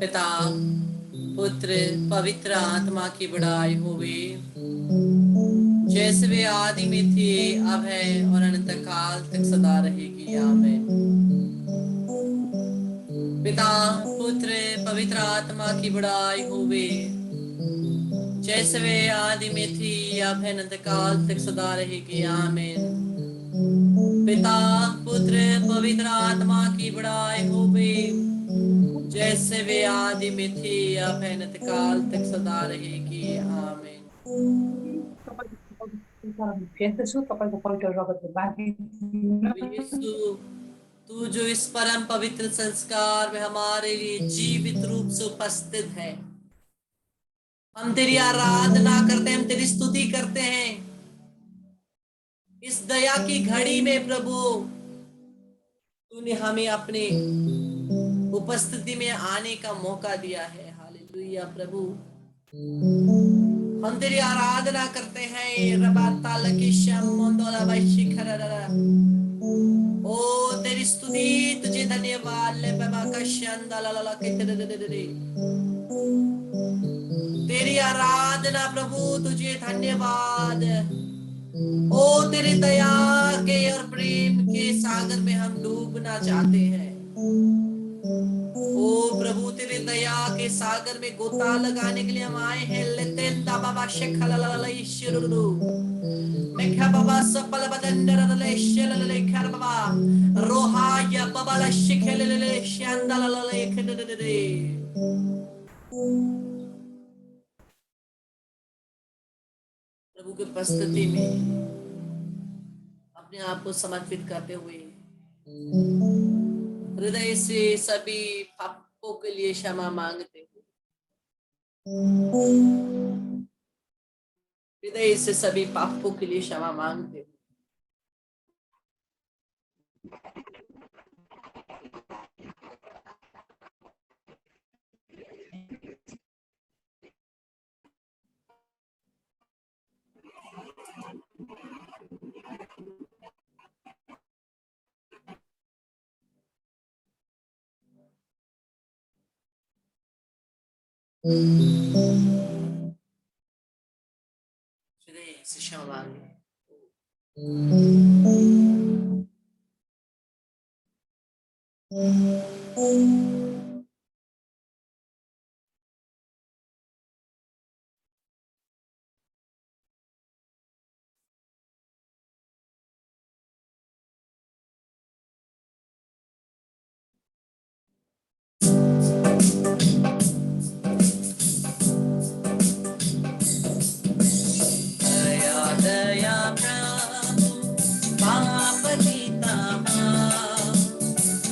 पिता पुत्र पवित्र आत्मा की बड़ाई होवे, जैसे वे आदि में थे, अब है और अनंत काल तक सदा रहेगी। आमीन। पिता पुत्र पवित्र आत्मा की बड़ाई होवे, जैसे वे आदि में थी, अब है अनंत काल तक सदा रहेगी। आमीन। पिता पुत्र पवित्र आत्मा की बड़ाई होवे, जैसे वे आदि में थी, अब है अनंत काल तक सदा रहेगी। आमीन। यीशु, तू जो इस परम पवित्र संस्कार में हमारे लिए जीवित रूप से उपस्थित है, हम तेरी आराधना करते हैं, हम तेरी स्तुति करते हैं। इस दया की घड़ी में प्रभु, तूने हमें अपने उपस्थिति में आने का मौका दिया है। हालेलुया प्रभु, हम तेरी आराधना करते हैं। ओ तेरी स्तुति, तुझे धन्यवाद। तेरी आराधना प्रभु, तुझे धन्यवाद। ओ तेरे दया के और प्रेम के सागर में हम डूबना चाहते हैं। ओ प्रभु, तेरे दया के सागर में गोता लगाने के लिए हम आए हैं। लेतेंदा बाबा शेखललल ईश्वरुरु मेखा बाबा सपल बदंडरले शेलले खर बाबा रोहा या बाबा ल शेखलले श्यांदलले खदददे। प्रभु की उपस्थिति में अपने आप को समर्पित करते हुए हृदय से सभी पापों के लिए क्षमा मांगते हुए, हृदय से सभी पापों के लिए क्षमा मांगते हुए, हृदय से क्षमा मांगे। दया दया प्रभु पाप पिता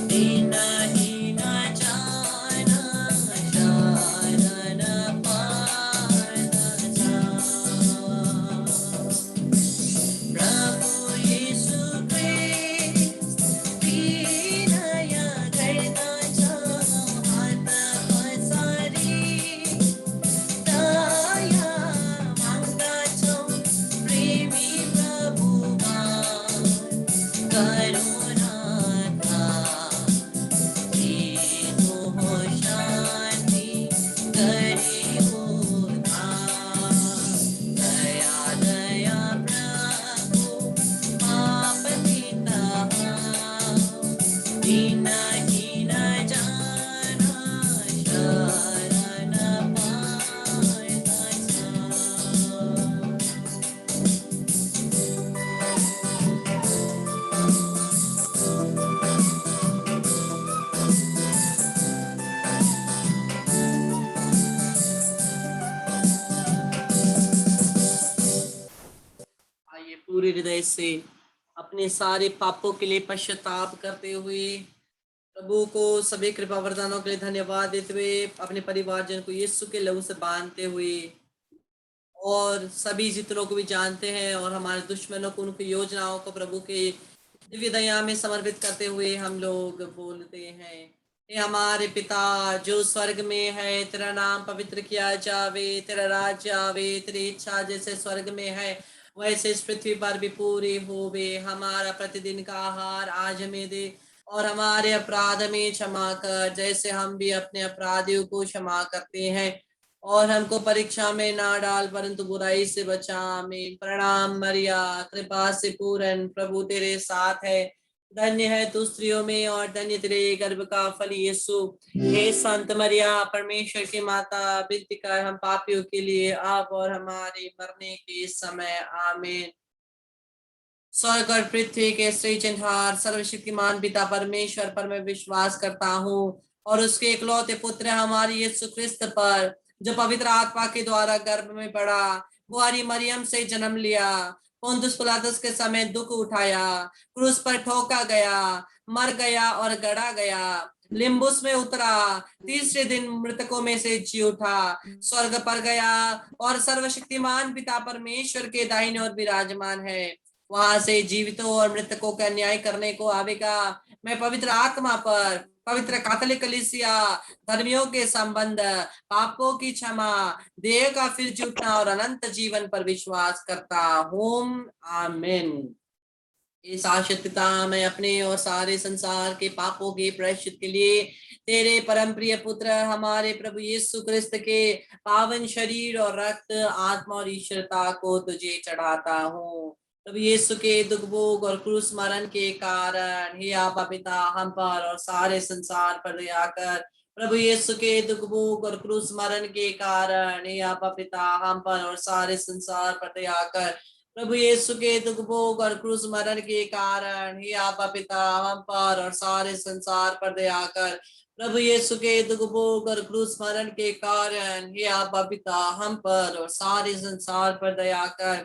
दीनहीन जान शरण पार प्रभु यीशु क्रिस्ट विनय गर्दछ हात पसारी दया माग्दछौँ प्रेमी प्रभुमा करुणाका दिनु हो शान्ति गरिबु दया दया प्रभु पाप पिता दीनहीन जन शरण पार्दछ। आइए पूरे हृदय से अपने सारे पापों के लिए पश्चाताप करते हुए प्रभु को सभी कृपा वरदानों के लिए धन्यवाद देते हुए, अपने परिवारजन को यीशु के लहू से बांधते हुए और सभी जितनों को भी जानते हैं और हमारे दुश्मनों को, उनकी योजनाओं को प्रभु के दिव्य दया में समर्पित करते हुए हम लोग बोलते हैं। हे हमारे पिता जो स्वर्ग में है, तेरा नाम पवित्र किया जावे, तेरा राज्य आवे, तेरी इच्छा जैसे स्वर्ग में है वैसे इस पृथ्वी पर भी पूरी होवे। हमारा प्रतिदिन का आहार आज हमें दे और हमारे अपराध में क्षमा कर, जैसे हम भी अपने अपराधियों को क्षमा करते हैं। और हमको परीक्षा में ना डाल, परंतु बुराई से बचा। आमीन। प्रणाम मरिया, कृपा से पूर्ण, प्रभु तेरे साथ है। धन्य है तू स्त्रियों में, और धन्य तेरे गर्भ का फल यीशु। हे संत मरिया, परमेश्वर की माता, विनती कर हम पापियों के लिए, अब और हमारे मरने के समय। आमीन। स्वर्ग और पृथ्वी के सृजनहार सर्वशक्तिमान पिता परमेश्वर पर मैं विश्वास करता हूँ, और उसके इकलौते पुत्र हमारे यीशु क्रिस्त पर, जो पवित्र आत्मा के द्वारा गर्भ में पड़ा, कुंवारी मरियम से जन्म लिया, पोंतुस पिलातुस के समय दुख उठाया, क्रूस पर ठोका गया, मर गया और गड़ा गया, लिम्बुस में उतरा, तीसरे दिन मृतकों में से जी उठा, स्वर्ग पर गया, और सर्वशक्तिमान पिता परमेश्वर के दाहिने ओर विराजमान है। वहां से जीवितों और मृतकों का न्याय करने को आवेगा। मैं पवित्र आत्मा पर, पवित्र कैथोलिक कलीसिया, धर्मियों के संबंध, पापों की क्षमा, देह का फिर जी उठना और अनंत जीवन पर विश्वास करता हूँ। आमीन। इस आशीष पिता, मैं अपने और सारे संसार के पापों के प्रायश्चित के लिए तेरे परम प्रिय पुत्र हमारे प्रभु यीशु क्रिस्त के पावन शरीर और रक्त, आत्मा और ईश्वरता को तुझे चढ़ाता हूँ। प्रभु यीशु के दुख भोग और क्रूस मरण के कारण हे आबा पिता, हम पर और सारे संसार पर दया कर। प्रभु यीशु के दुख भोग और क्रूस मरण के कारण हे आबा पिता, हम पर और सारे संसार पर दया कर। प्रभु यीशु के दुख भोग और क्रूस मरण के कारण हे आबा पिता, हम पर और सारे संसार पर दया कर। प्रभु यीशु के दुख भोग और क्रूस मरण के कारण हे आबा पिता, हम पर और सारे संसार पर दया कर।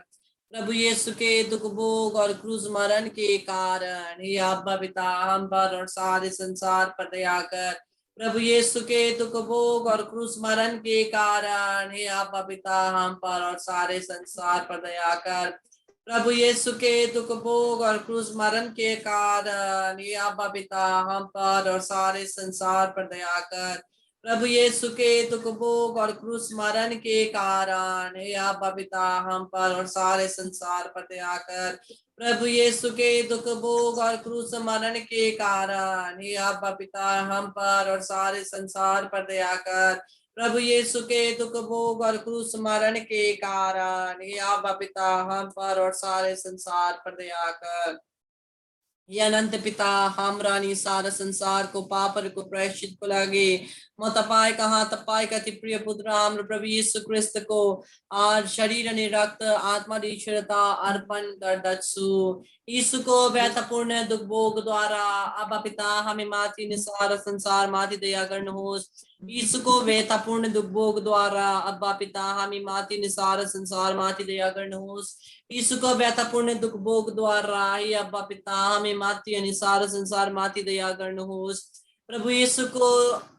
प्रभु यीशु के दुख भोग और क्रूस मरण के कारण हे आबा पिता, हम पर और सारे संसार पर दया कर। प्रभु यीशु के दुख भोग और क्रूस मरण के कारण हे आबा पिता, हम पर और सारे संसार पर दया कर। प्रभु यीशु के दुख भोग और क्रूस मरण के कारण हे आबा पिता, हम पर और सारे संसार पर दया कर। प्रभु यीशु के दुख भोग और क्रूस मरण के कारण हे आबा पिता, हम पर और सारे संसार पर दया कर। प्रभु यीशु के दुख भोग और क्रूस मरण के कारण हे आबा पिता, हम पर और सारे संसार पर दया कर। प्रभु यीशु के दुख भोग और क्रूस मरण के कारण हे आबा पिता, हम पर और सारे संसार पर दया कर। ये अनंत पिता, हम रानी सारा संसार को पापर को प्रायश्चित को लागे मोतपाय कहा तपाय का प्रिय पुत्र आम्र प्रभु यीशु क्रिस्त को और शरीर ने रक्त आत्मा ईश्वरता अर्पण कर दत्सु। यीशु को व्यथपूर्ण दुख भोग द्वारा अब पिता हमें माथि निसार संसार माथि दया गर्न होस। यीशु को व्यथपूर्ण दुख भोग द्वारा अब्बा पिता हमें माथि निसार संसार माथि दया गर्न होस। यीशु को व्यथापूर्ण दुख भोग द्वारा हे अब्बा पिता हमें माथि अनुसार संसार माथि दया गर्न होस। प्रभु यीशु को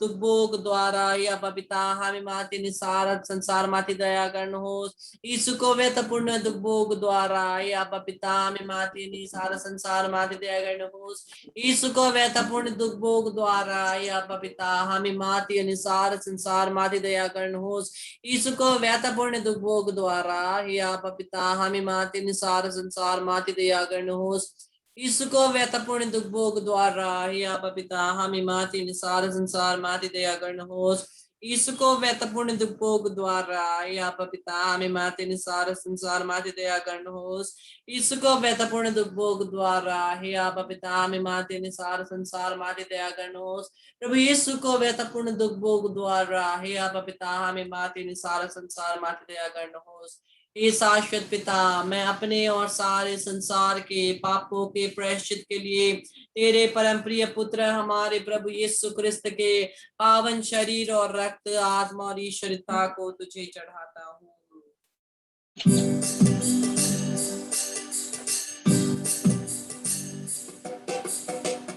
दुख भोग द्वारा हे अब्बा पिता हमें माथि अनुसार संसार माथि दया गर्न होस। यीशु को व्यथापूर्ण दुख भोग द्वारा हे अब्बा पिता हमें माथि अनुसार संसार माथि दया गर्न होस। यीशु को व्यथापूर्ण दुख भोग द्वारा हे अब्बा पिता हमें माथि अनुसार संसार माथि दया गर्न होस। यीशु को व्यथापूर्ण दुख भोग द्वारा हे आबा पिता हमें माथि निसार संसार माथि दया गर्न होस। यीशु को व्यथापूर्ण दुख भोग द्वारा हे आबा पिता हमें माथि निसार संसार माथि दया गर्न होस। यीशु को व्यथापूर्ण दुख भोग द्वारा हे आबा पिता हमें माथि निसार संसार माथि दया गर्न होस। यीशु को व्यथापूर्ण दुख भोग द्वारा हे आबा पिता हमें माथि निसार संसार माथि दया गर्न होस। प्रभु यीशु को व्यथापूर्ण दुख भोग द्वारा हे आबा पिता हमें माथि निसार संसार माथि दया गर्न होस। हे शाश्वत पिता, मैं अपने और सारे संसार के पापों के प्रायश्चित के लिए तेरे परम प्रिय पुत्र हमारे प्रभु यीशु क्रिस्त के पावन शरीर और रक्त आत्मा और ईश्वरता को तुझे चढ़ाता हूँ।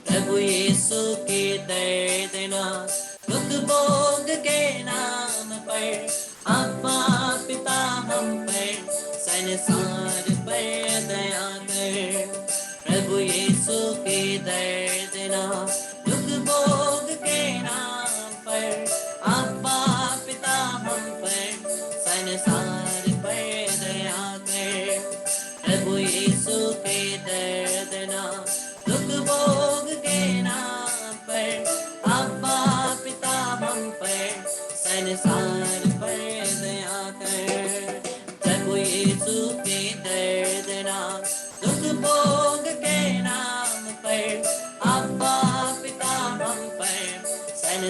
प्रभु यीशु के दर्द दुख भोग के नाम पर अब्बा पिता हम पर संसार पर दया कर। प्रभु यीशु के दर्द दुख भोग के नाम पर अब्बा पिता हम पर संसार पर दया कर। प्रभु यीशु के दर्द दुख भोग के नाम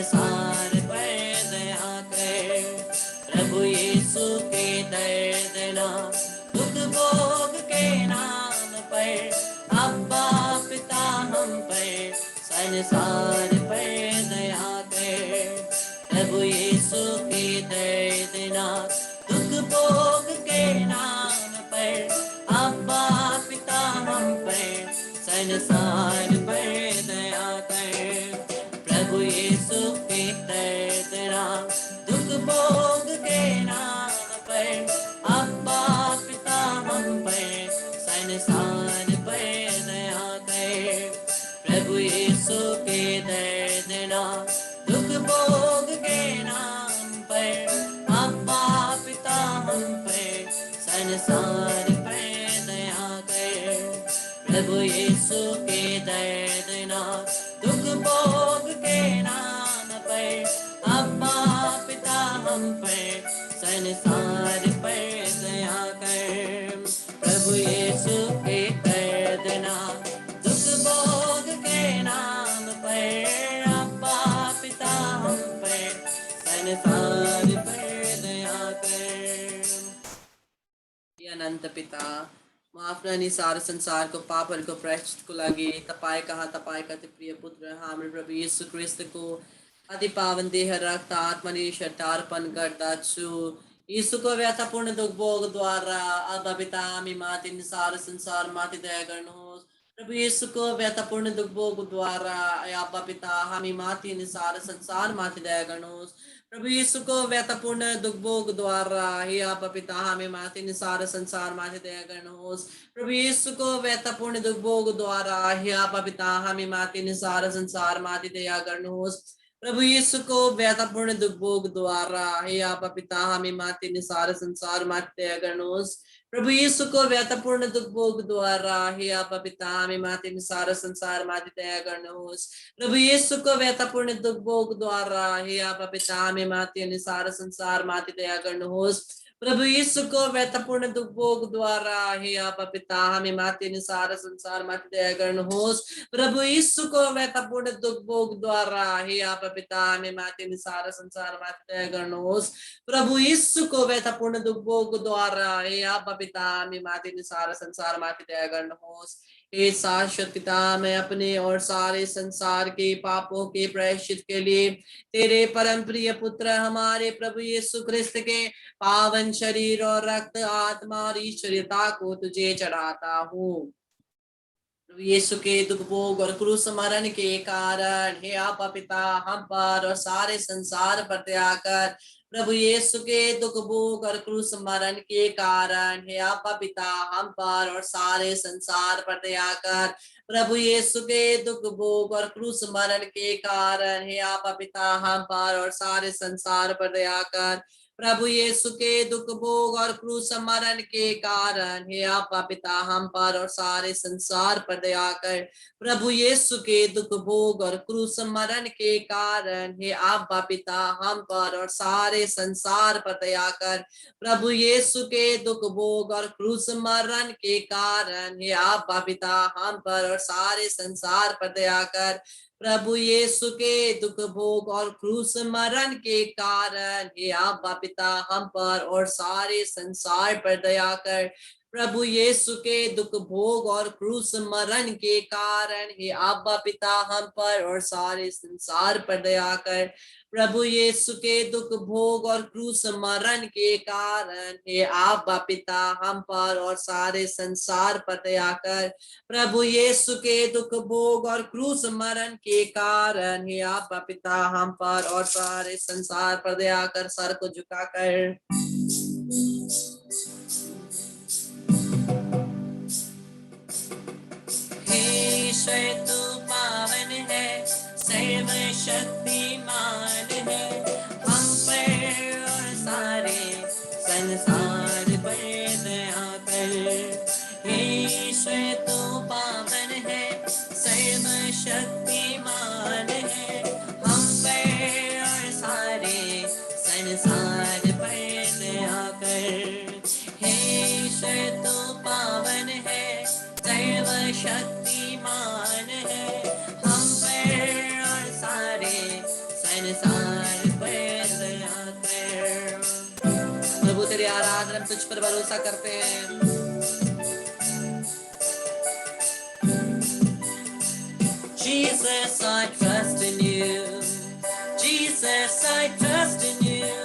संसार पर दया कर। प्रभु यीशु के दर्दनाक दुख भोग के नाम पर अब्बा पिता हम पर संसार पर दया कर। प्रभु यीशु के दर्दनाक दुख भोग के नाम पर अब्बा पिता हम पर संसार पर दया कर। प्रभु यीशु के दर्दनाक दुख भोग के नाम पर अब्बा पिता हम पर संसार पर दया कर। प्रभु यीशु के दर्दनाक दुख भोग के नाम पर अब्बा पिता हम पर संसार पर दया कर। प्रभु यीशु के दर्दनाक दुख भोग के नाम पर अब्बा पिता हम पर संसार पर दया कर। प्रभु यीशु के दर्दनाक दुख भोग के नाम पर अब्बा पिता हम पर संसार पर दया कर। अनंत पिता माफना सारे संसार को पाप को प्रायश्चित को लागे तपाए कहा तपाए का प्रिय पुत्र हमारे प्रभु यीशु क्रिस्त को अति पावन देह रक्त आत्मा शरीर अर्पण करता छु। यीशु को व्यथापूर्ण दुख भोग द्वारा अब पिता मी माति सारे संसार माति दया गर्नुहोस्। प्रभु यीशु को व्यथापूर्ण दुख भोग द्वारा अब पिता हामी माति सारे संसार माति दया गर्नुहोस्। प्रभु यीशु को व्यथापूर्ण दुख भोग द्वारा हे आप पिता हमें माति सारे संसार माति दया गर्नुहोस्। प्रभु यीशु को व्यथापूर्ण दुख भोग द्वारा हे आप पिता हमें माति सारे संसार माति दया गर्नुहोस्। प्रभु यीशु को व्यथापूर्ण दुख भोग द्वारा हे आप पिता हमें माति सारे संसार माति दया गर्नुहोस्। प्रभु यीशु को व्यथापूर्ण दुख भोग द्वारा हे आप पिता हमें माति सारे संसार माति दया गर्नुहोस्। प्रभु यीशु को व्यथापूर्ण दुख भोग द्वारा हे आप पिता हमें माति सारे संसार माति दया गर्नुहोस्। प्रभु यीशु को व्यथापूर्ण दुख भोग द्वारा हे आप पिता हमें माति सारे संसार माति दया गर्नुहोस्। प्रभु यीशु को व्यथापूर्ण दुख भोग द्वारा हे आप पिता हमें माति सारे संसार माति दया गर्नुहोस्। प्रभु यीशु को व्यथापूर्ण दुख भोग द्वारा हे आप पिता हमें माति सारे संसार माति दया गर्नुहोस्। हे शाश्वत पिता मैं अपने और सारे संसार के पापों के प्रायश्चित के लिए तेरे परम प्रिय पुत्र हमारे प्रभु यीशु क्रिस्त के पावन शरीर और रक्त आत्मा और ईश्वरीयता को तुझे चढ़ाता हूँ। प्रभु यीशु के दुख भोग और क्रूस मरण के कारण हे आप पिता हम पर और सारे संसार पर दया कर। प्रभु यीशु के दुख भोग और क्रूस मरण के कारण हे आप पिता हम पर और सारे संसार पर दया कर। प्रभु यीशु के दुख भोग और क्रूस मरण के कारण हे आप पिता हम पर और सारे संसार पर दया कर। प्रभु यीशु के दुख भोग और क्रूस मरण के कारण हे आप पिता हम पर और सारे संसार पर दया कर। प्रभु यीशु के दुख भोग और क्रूस मरण के कारण हे आप पिता हम पर और सारे संसार पर दया कर। प्रभु यीशु के दुख भोग और क्रूस मरण के कारण हे आप पिता हम पर और सारे संसार पर दया कर। प्रभु यीशु के दुख भोग और क्रूस मरण के कारण हे आप पिता हम पर और सारे संसार पर दया कर। प्रभु यीशु के दुख भोग और क्रूस मरण के कारण हे आप पिता हम पर और सारे संसार पर दया कर। प्रभु यीशु के दुख भोग और क्रूस मरण के कारण हे आप पिता हम पर और सारे संसार पर दया कर। प्रभु यीशु के दुख भोग और क्रूस मरण के कारण हे आप पिता हम पर और सारे संसार पर दया कर। सर को झुकाकर ईश्वर तू पावन है सर्वशक्तिमान है हम पर और सारे संसार पर दया कर। ईश्वर तू पावन है सर्वशक्तिमान है हम पर और सारे संसार पर दया कर। ईश्वर तू पावन है सर्वशक्तिमान है हम पर और सारे प्रभु तेरी आराधना हम तुझ पर भरोसा करते हैं। Jesus, I trust in you. Jesus, I trust in you.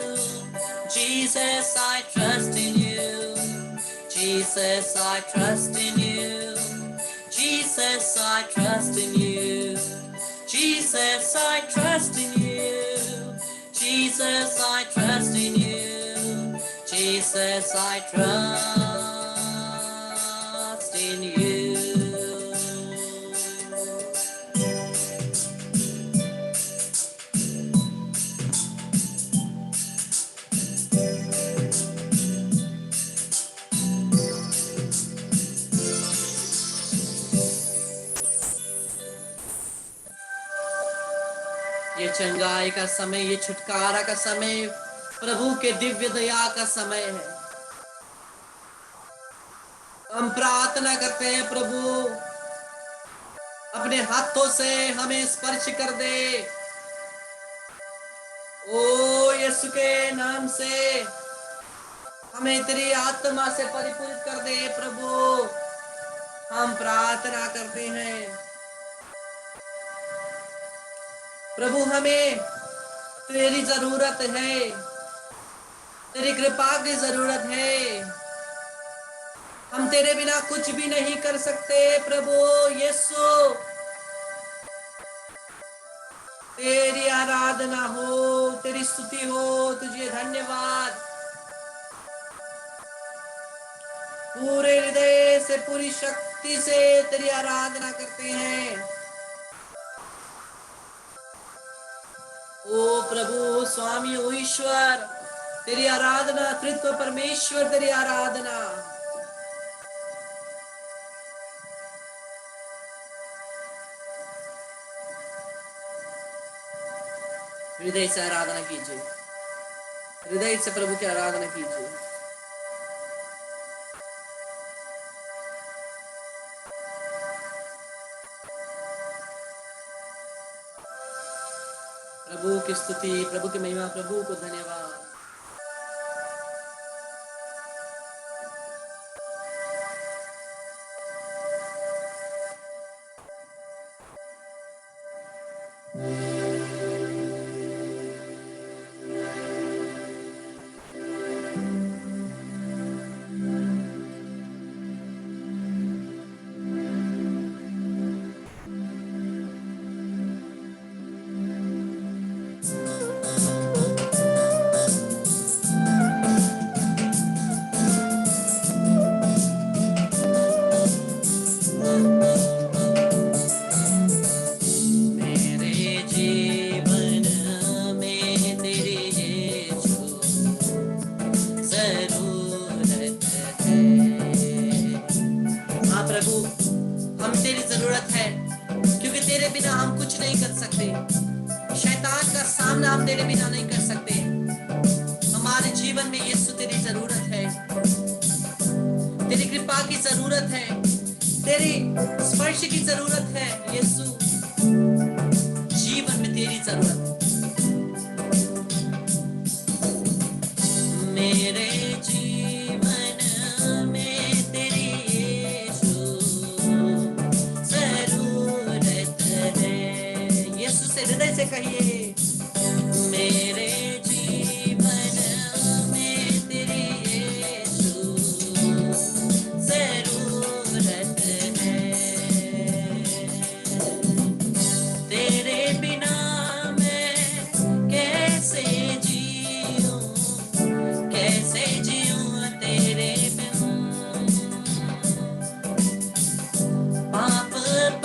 Jesus, I trust in you. Jesus, I trust in you. Jesus, I trust in you. Jesus, I trust in you. Jesus, I trust in you. Jesus, I trust in you. ये चंगाई का समय, ये छुटकारा का समय, प्रभु के दिव्य दया का समय है। हम प्रार्थना करते हैं प्रभु अपने हाथों से हमें स्पर्श कर दे। ओ यीशु के नाम से हमें तेरी आत्मा से परिपूर्ण कर दे प्रभु। हम प्रार्थना करते हैं प्रभु, हमें तेरी जरूरत है, तेरी कृपा की जरूरत है। हम तेरे बिना कुछ भी नहीं कर सकते प्रभु यीशु। तेरी आराधना हो, तेरी स्तुति हो, तुझे धन्यवाद। पूरे हृदय से, पूरी शक्ति से तेरी आराधना करते हैं। ओ प्रभु, स्वामी, ओ ईश्वर, तेरी आराधना, त्रित्व परमेश्वर तेरी आराधना। हृदय से आराधना कीजिए, हृदय से प्रभु की आराधना कीजिए। प्रभु की स्तुति, प्रभु की महिमा, प्रभु को धन्यवाद। हम तेरे बिना नहीं कर सकते। हमारे जीवन में यीशु तेरी जरूरत है, तेरी कृपा की जरूरत है, तेरी स्पर्श की जरूरत है यीशु। जीवन में तेरी जरूरत है। मेरे जीवन में तेरी यीशु जरूरत है। यीशु से हृदय से कहिए, मेरे जीवन में तेरी यीशु जरूरत है। तेरे बिना मैं कैसे जीऊं, कैसे जीऊं तेरे बिना। पाप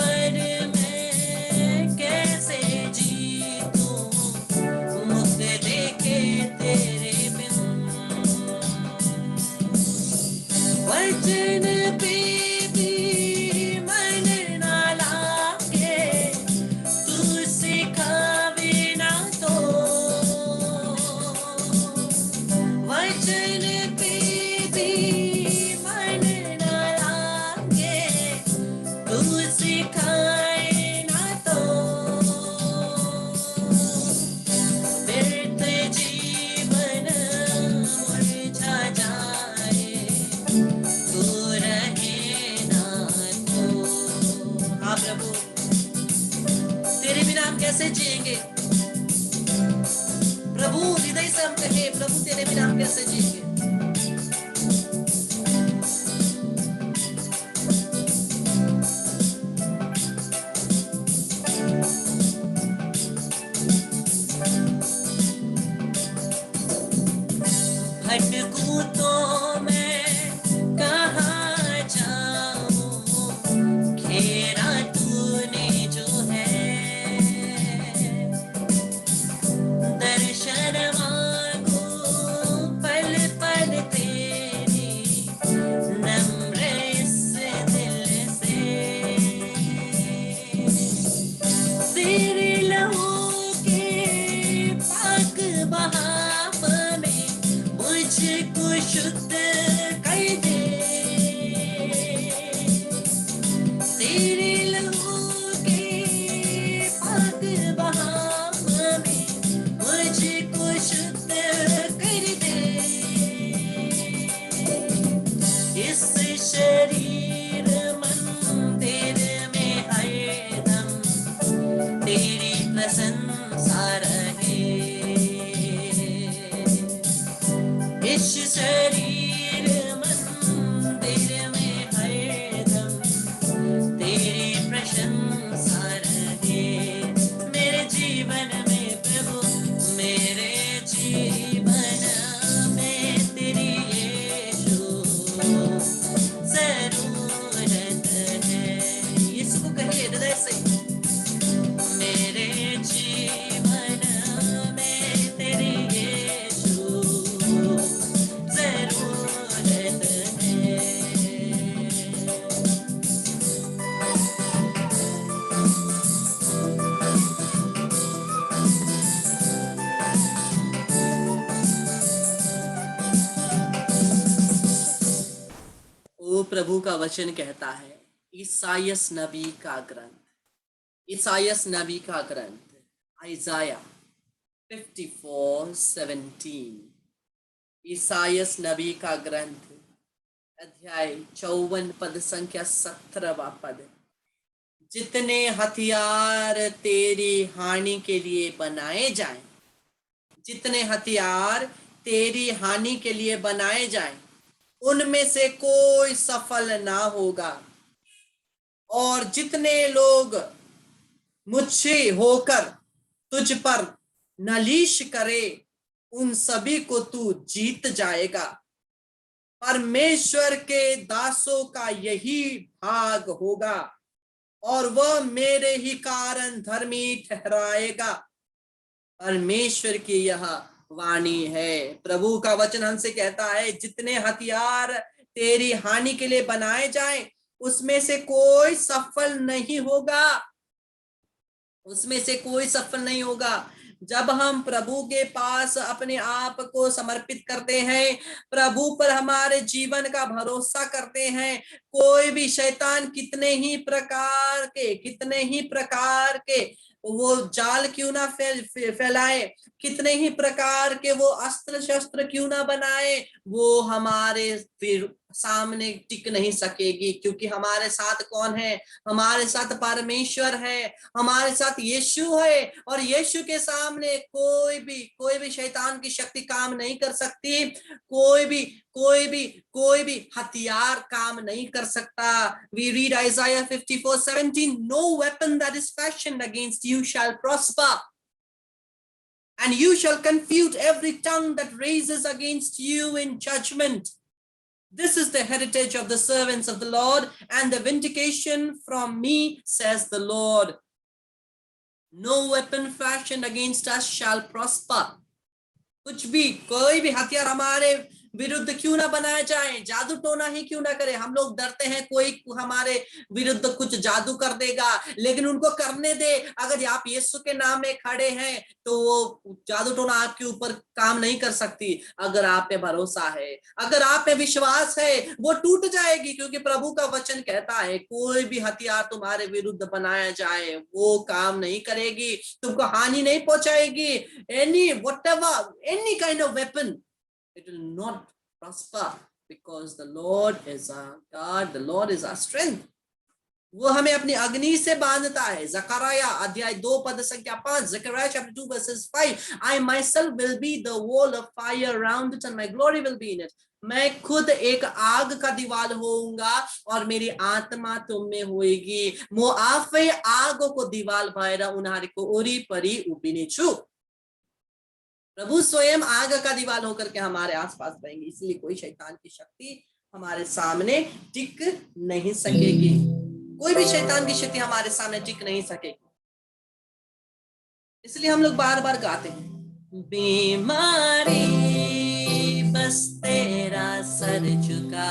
पर मैं कैसे जीऊं, कैसे जिएंगे? प्रभु हृदय से हम कहे, प्रभु तेरे बिना हम कैसे जिएंगे? भटकूं तो मैं कहाँ जाऊं, घेरा तूने जो है, दर्शन मांगूं पल पल तेरी, नम्र इस दिल से, तेरे लहू के पाक बहाव में मुझको शुद्ध कर दे, तेरे लहू के पाक बहाव में मुझको शुद्ध कर दे, इस शरीर मंदिर में हरदम तेरी प्रशंसा रहे, इस शरीर मंदिर में हरदम तेरी प्रशंसा रहे, मेरे जीवन में प्रभु, मेरे जीवन में तेरी यीशु जरूरत है। यीशु को कहिए हृदय से, मेरे जीवन में तेरी यीशु जरूरत है। ओ प्रभु का वचन कहता है, ईसाइयस नबी का ग्रंथ, ईसाइयस नबी का ग्रंथ, आइजाया 54:17, ईसाइयस नबी का ग्रंथ, अध्याय 54 पद संख्या 17वां पद, जितने हथियार तेरी हानि के लिए बनाए जाएं, जितने हथियार तेरी हानि के लिए बनाए जाएं, उनमें से कोई सफल ना होगा, और जितने लोग मुझसे होकर तुझ पर नालिश करे, उन सभी को तू जीत जाएगा। परमेश्वर के दासों का यही भाग होगा, और वह मेरे ही कारण धर्मी ठहराएगा। परमेश्वर की यह वाणी है। प्रभु का वचन हमसे कहता है, जितने हथियार तेरी हानि के लिए बनाए जाएं, उसमें से कोई सफल नहीं होगा, उसमें से कोई सफल नहीं होगा। जब हम प्रभु के पास अपने आप को समर्पित करते हैं, प्रभु पर हमारे जीवन का भरोसा करते हैं, कोई भी शैतान कितने ही प्रकार के वो जाल क्यों ना फैलाए, कितने ही प्रकार के वो अस्त्र शस्त्र क्यों ना बनाए, वो हमारे फिर सामने टिक नहीं सकेगी। क्योंकि हमारे साथ कौन है? हमारे साथ परमेश्वर है, हमारे साथ यीशु है, और यीशु के सामने कोई भी शैतान की शक्ति काम नहीं कर सकती, कोई भी हथियार काम नहीं कर सकता। We read Isaiah 54:17, no weapon that is fashioned against you shall prosper, and you shall confute every tongue that raises against you in judgment. This is the heritage of the servants of the Lord, and the vindication from me, says the Lord. No weapon fashioned against us shall prosper. कुछ भी, कोई भी हथियार हमारे विरुद्ध क्यों ना बनाया जाए, जादू टोना ही क्यों ना करे। हम लोग डरते हैं कोई हमारे विरुद्ध कुछ जादू कर देगा, लेकिन उनको करने दे। अगर आप यीशु के नाम में खड़े हैं तो वो जादू टोना आपके ऊपर काम नहीं कर सकती। अगर आप पे भरोसा है, अगर आप पे विश्वास है, वो टूट जाएगी। क्योंकि प्रभु का वचन कहता है, कोई भी हथियार तुम्हारे विरुद्ध बनाया जाए वो काम नहीं करेगी, तुमको हानि नहीं पहुंचाएगी। any kind of weapon, it will not prosper, because the Lord is our God, the Lord is our strength. वो हमें अपनी अग्नि से बांधता है। जकरिया अध्याय 2 पद संख्या 5, Zechariah chapter 2 verses 5, I myself will be the wall of fire around it and my glory will be in it. मैं खुद एक आग का दीवार होऊंगा और मेरी आत्मा तुम में होएगी। मो आफे आगो को दीवार भएर उनीहरूको वरिपरि उभिनेछु। प्रभु स्वयं आग का दीवार होकर के हमारे आसपास रहेंगे, इसलिए कोई शैतान की शक्ति हमारे सामने टिक नहीं सकेगी। कोई भी शैतान की शक्ति हमारे सामने टिक नहीं सकेगी। इसलिए हम लोग बार बार गाते हैं, बीमारी बस तेरा सर झुका,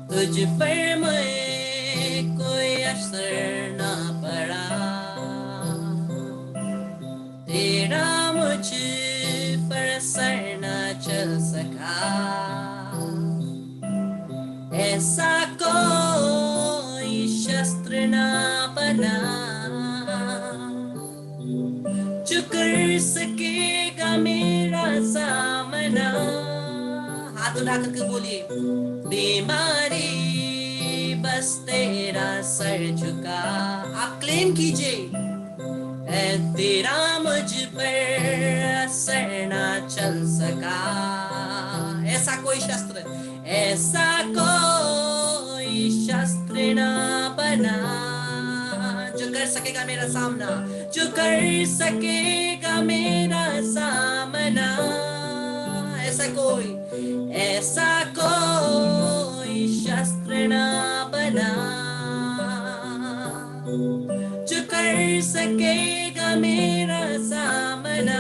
तुझ पर मैं कोई असर ना पड़ा, तेरा मुझ पर असर ना चल सका, ऐसा कोई शस्त्र ना बना जो कर सकेगा मेरा सामना। हाथ उठा करके बोलिए, बीमारी बस तेरा सर झुका। आप क्लेम कीजिए, तेरा मुझ पर असर ना चल सका, ऐसा कोई शस्त्र ना बना जो कर सकेगा मेरा सामना, जो कर सकेगा मेरा सामना। ऐसा कोई शस्त्र ना बना जो कर सकेगा मेरा सामना।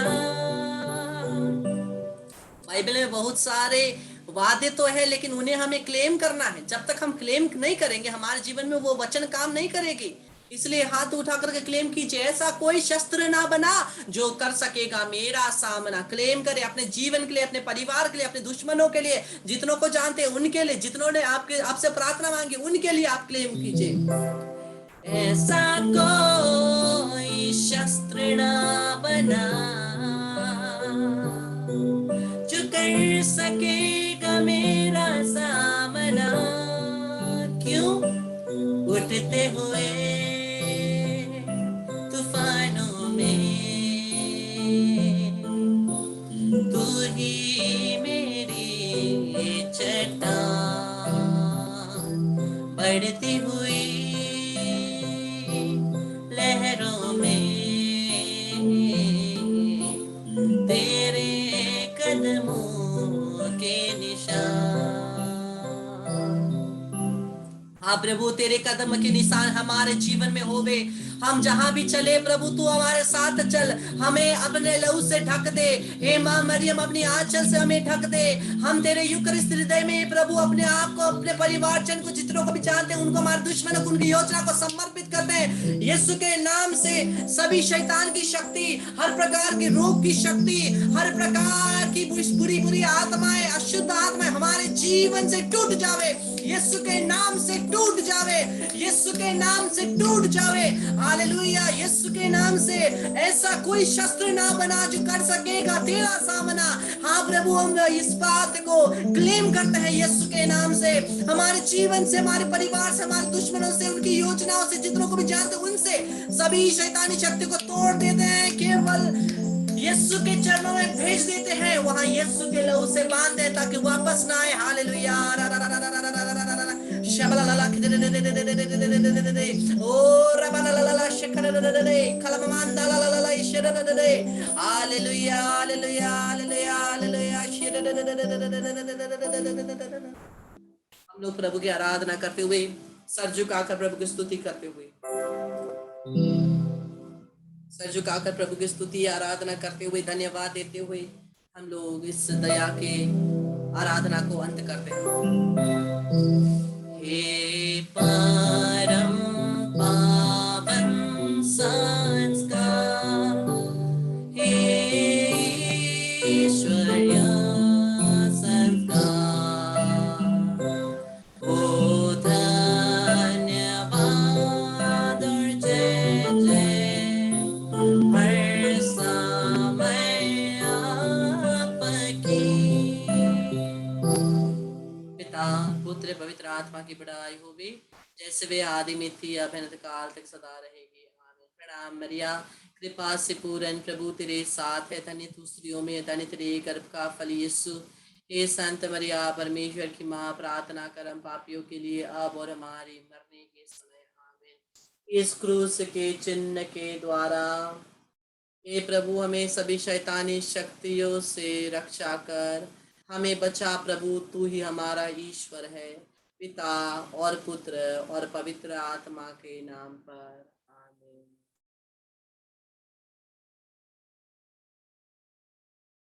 बाइबल में बहुत सारे वादे तो है, लेकिन उन्हें हमें क्लेम करना है। जब तक हम क्लेम नहीं करेंगे हमारे जीवन में वो वचन काम नहीं करेगी। इसलिए हाथ उठा करके क्लेम कीजिए, ऐसा कोई शस्त्र ना बना जो कर सकेगा मेरा सामना। क्लेम करे अपने जीवन के लिए, अपने परिवार के लिए, अपने दुश्मनों के लिए, जितनों को जानते हैं उनके लिए, जितनों ने आपसे प्रार्थना मांगी उनके लिए आप क्लेम कीजिए। ऐसा कोई शस्त्र ना बना जो कर सकेगा मेरा सामना। क्यों? उठते हुए तूफानों में तू ही मेरी चट्टान, बढ़ती हुई लहरों में तेरे कदमों के निशान। हाँ प्रभु, तेरे कदम के निशान हमारे जीवन में होवे। हम जहां भी चले प्रभु तू हमारे साथ चल, हमें अपने लहू से ढक दे। हे मां मरियम अपनी आंचल से हमें ढक दे। हम तेरे यूकरिस्त हृदय में प्रभु अपने आप को, अपने परिवारजन को, जितनों को भी जानते हैं उनको, हमारे दुश्मनों को, उनकी योजना को समर्पित करते हैं। यीशु के नाम से सभी शैतान की शक्ति, हर प्रकार के रोग की शक्ति, हर प्रकार की बुरी बुरी आत्माएं, अशुद्ध आत्माएं हमारे जीवन से टूट जावे। यीशु के नाम से टूट जावे, यीशु के नाम से टूट जावे। हालेलुया। यीशु के नाम से ऐसा कोई शस्त्र ना बना जो कर सकेगा तेरा सामना। हाँ प्रभु, हम इस बात को क्लेम करते हैं यीशु के नाम से। हमारे जीवन से, हमारे परिवार से, हमारे दुश्मनों से, उनकी योजनाओं से, जितनों को भी जानते हैं उनसे सभी शैतानी शक्ति को तोड़ देते हैं। केवल यीशु के चरणों में भेज देते हैं, वहां यीशु के लहू से बांध दे ताकि वापस ना आए। हालेलुया। हम लोग प्रभु की आराधना करते हुए, सर झुकाकर प्रभु की स्तुति करते हुए, सर झुकाकर प्रभु की स्तुति आराधना करते हुए, धन्यवाद देते हुए हम लोग इस दया के आराधना को अंत करते हैं। हे परम पावन संस्कार, हे ईश्वरीय संस्कार, ओ धन्यवाद और जय जय हर समय आपकी। पिता, पुत्र, पवित्र आत्मा की बढ़ाई होगी, जैसे वे आदि में थी अब अनंत काल तक सदा रहेगी। आमीन। प्रणाम मरिया, कृपा से पूर्ण, प्रभु तेरे साथ है, धन्य तू स्त्रियों में, धन्य तेरे गर्भ का फल यीशु। हे संत मरिया, परमेश्वर की माँ, प्रार्थना कर हम पापियों के लिए अब और हमारी मरने के समय। आमीन। इस क्रूस के चिन्ह के द्वारा हे प्रभु हमें सभी शैतानी शक्तियों से रक्षा कर, हमें बचा प्रभु, तू ही हमारा ईश्वर है, पिता और पुत्र और पवित्र आत्मा के नाम पर।